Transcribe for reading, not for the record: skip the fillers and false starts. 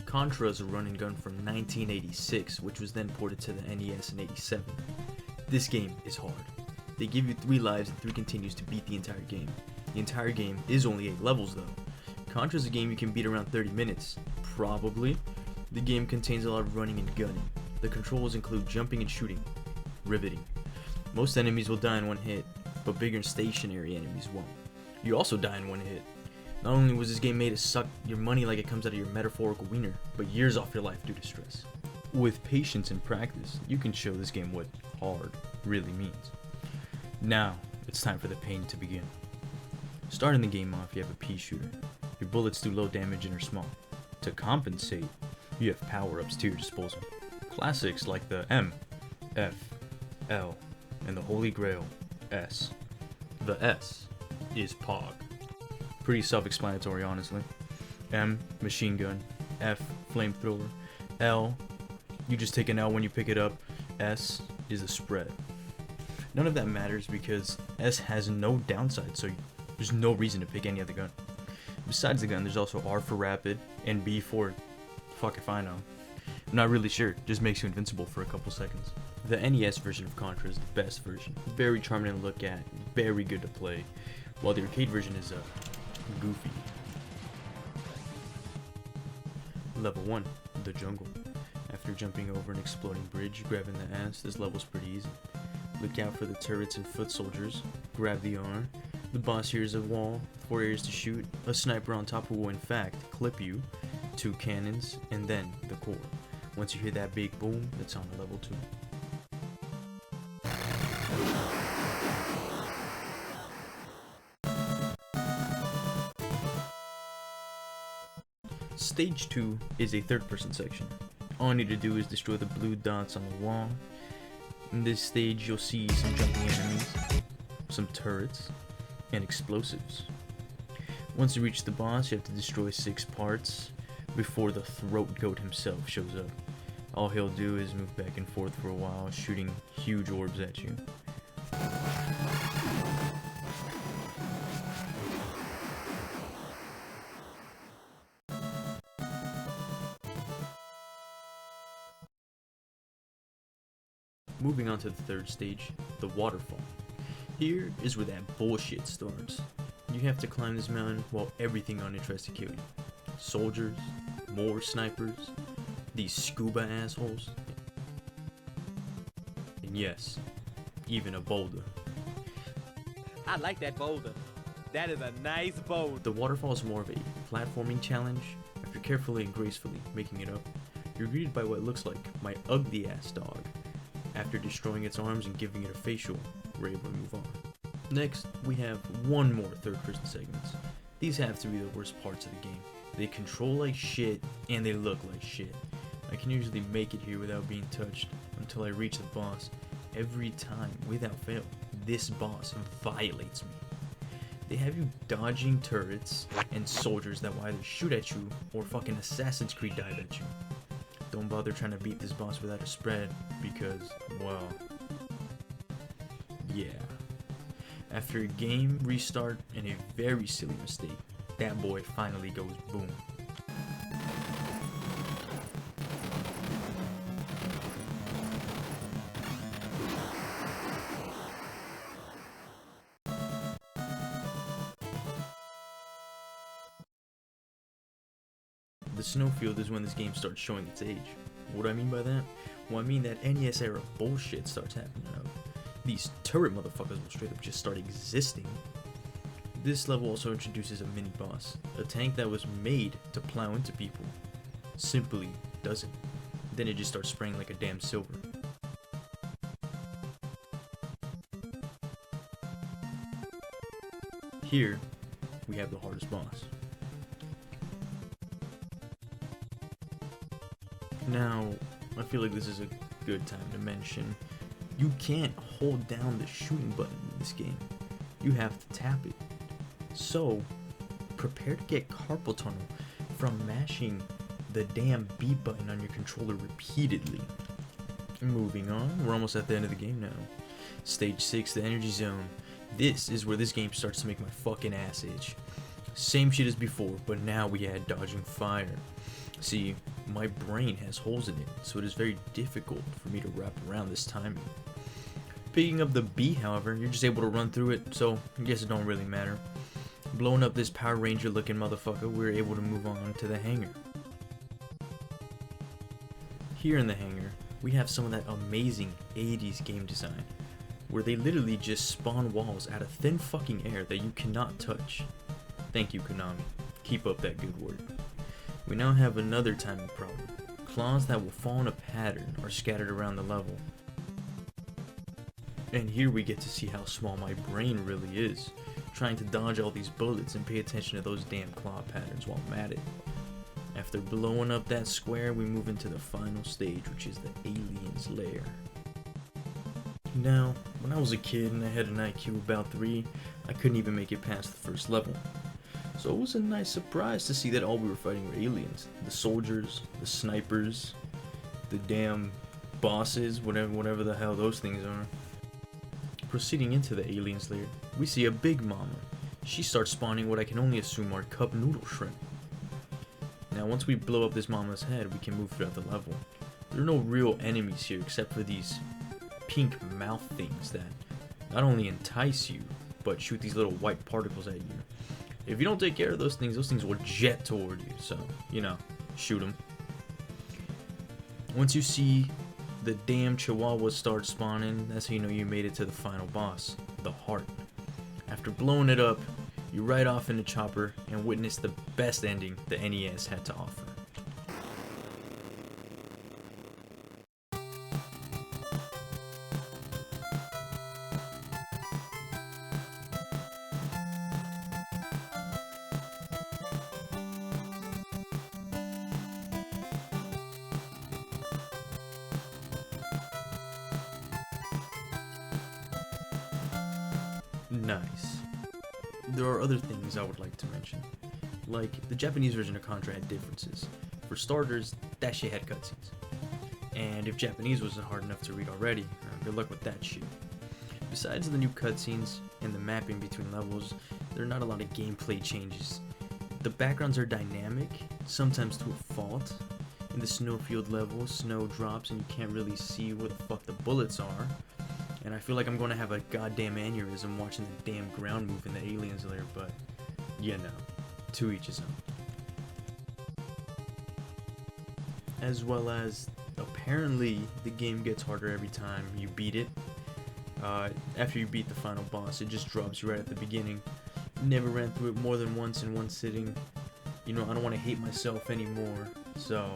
Contra is a run and gun from 1986, which was then ported to the NES in '87. This game is hard. They give you 3 lives and 3 continues to beat the entire game. The entire game is only 8 levels though. Contra is a game you can beat around 30 minutes, probably. The game contains a lot of running and gunning. The controls include jumping and shooting. Riveting. Most enemies will die in 1 hit, but bigger and stationary enemies won't. You also die in 1 hit. Not only was this game made to suck your money like it comes out of your metaphorical wiener, but years off your life due to stress. With patience and practice, you can show this game what hard really means. Now, it's time for the pain to begin. Starting the game off, you have a pea shooter. Your bullets do low damage and are small. To compensate, you have power-ups to your disposal. Classics like the M, F, L, and the Holy Grail, S. The S is POG. Pretty self-explanatory, honestly. M, machine gun. F, flamethrower. L, you just take an L when you pick it up. S is a spread. None of that matters because S has no downside, so there's no reason to pick any other gun. Besides the gun, there's also R for rapid and B for fuck if I know. I'm not really sure, just makes you invincible for a couple seconds. The NES version of Contra is the best version. Very charming to look at, very good to play, while the arcade version is goofy. Level 1, the jungle. After jumping over an exploding bridge, grabbing the ass, this level's pretty easy. Look out for the turrets and foot soldiers, grab the R. The boss here is a wall, 4 areas to shoot, a sniper on top who will in fact clip you, 2 cannons, and then the core. Once you hear that big boom, that's on to level 2. Stage 2 is a third-person section. All I need to do is destroy the blue dots on the wall. In this stage, you'll see some jumping enemies, some turrets, and explosives. Once you reach the boss, you have to destroy 6 parts before the throat goat himself shows up. All he'll do is move back and forth for a while, shooting huge orbs at you. Moving on to the third stage, the waterfall. Here is where that bullshit starts. You have to climb this mountain while everything on it tries to kill you. Soldiers, more snipers, these scuba assholes, and yes, even a boulder. I like that boulder. That is a nice boulder. The waterfall is more of a platforming challenge. After carefully and gracefully making it up, you're greeted by what looks like my ugly ass dog. After destroying its arms and giving it a facial, we're able to move on. Next, we have one more third-person segments. These have to be the worst parts of the game. They control like shit, and they look like shit. I can usually make it here without being touched, until I reach the boss. Every time, without fail, this boss violates me. They have you dodging turrets and soldiers that will either shoot at you, or fucking Assassin's Creed dive at you. Don't bother trying to beat this boss without a spread, because, well, yeah. After a game restart and a very silly mistake, that boy finally goes boom. The snowfield is when this game starts showing its age. What do I mean by that? Well, I mean that NES era bullshit starts happening now. These turret motherfuckers will straight up just start existing. This level also introduces a mini-boss, a tank that was made to plow into people. Simply doesn't. Then it just starts spraying like a damn silver. Here, we have the hardest boss. Now, I feel like this is a good time to mention, You can't hold down the shooting button in this game. You have to tap it. So, prepare to get carpal tunnel from mashing the damn B button on your controller repeatedly. Moving on, we're almost at the end of the game now. Stage 6, the energy zone. This is where this game starts to make my fucking ass itch. Same shit as before, but now we add dodging fire. See, my brain has holes in it, so it is very difficult for me to wrap around this timing. Picking up the B, however, you're just able to run through it, so I guess it don't really matter. Blowing up this Power Ranger looking motherfucker, we're able to move on to the hangar. Here in the hangar, we have some of that amazing 80s game design, where they literally just spawn walls out of thin fucking air that you cannot touch. Thank you, Konami. Keep up that good work. We now have another timing problem. Claws that will fall in a pattern are scattered around the level. And here we get to see how small my brain really is, trying to dodge all these bullets and pay attention to those damn claw patterns while I'm at it. After blowing up that square, we move into the final stage, which is the alien's lair. Now, when I was a kid and I had an IQ about 3, I couldn't even make it past the first level. So it was a nice surprise to see that all we were fighting were aliens. The soldiers, the snipers, the damn bosses, whatever the hell those things are. Proceeding into the alien's lair, we see a big mama. She starts spawning what I can only assume are cup noodle shrimp. Now once we blow up this mama's head, we can move throughout the level. There are no real enemies here except for these pink mouth things that not only entice you, but shoot these little white particles at you. If you don't take care of those things will jet toward you, so, you know, shoot them. Once you see the damn chihuahuas start spawning, that's how you know you made it to the final boss, the heart. After blowing it up, you ride off in the chopper and witness the best ending the NES had to offer. Nice. There are other things I would like to mention. Like, the Japanese version of Contra had differences. For starters, that shit had cutscenes. And if Japanese wasn't hard enough to read already, good luck with that shit. Besides the new cutscenes and the mapping between levels, there are not a lot of gameplay changes. The backgrounds are dynamic, sometimes to a fault. In the snowfield level, snow drops and you can't really see where the fuck the bullets are. And I feel like I'm going to have a goddamn aneurysm watching the damn ground move in the alien's lair, but yeah, no. To each his own. As well as, apparently, the game gets harder every time you beat it. After you beat the final boss, it just drops you right at the beginning. Never ran through it more than once in one sitting. You know, I don't want to hate myself anymore, so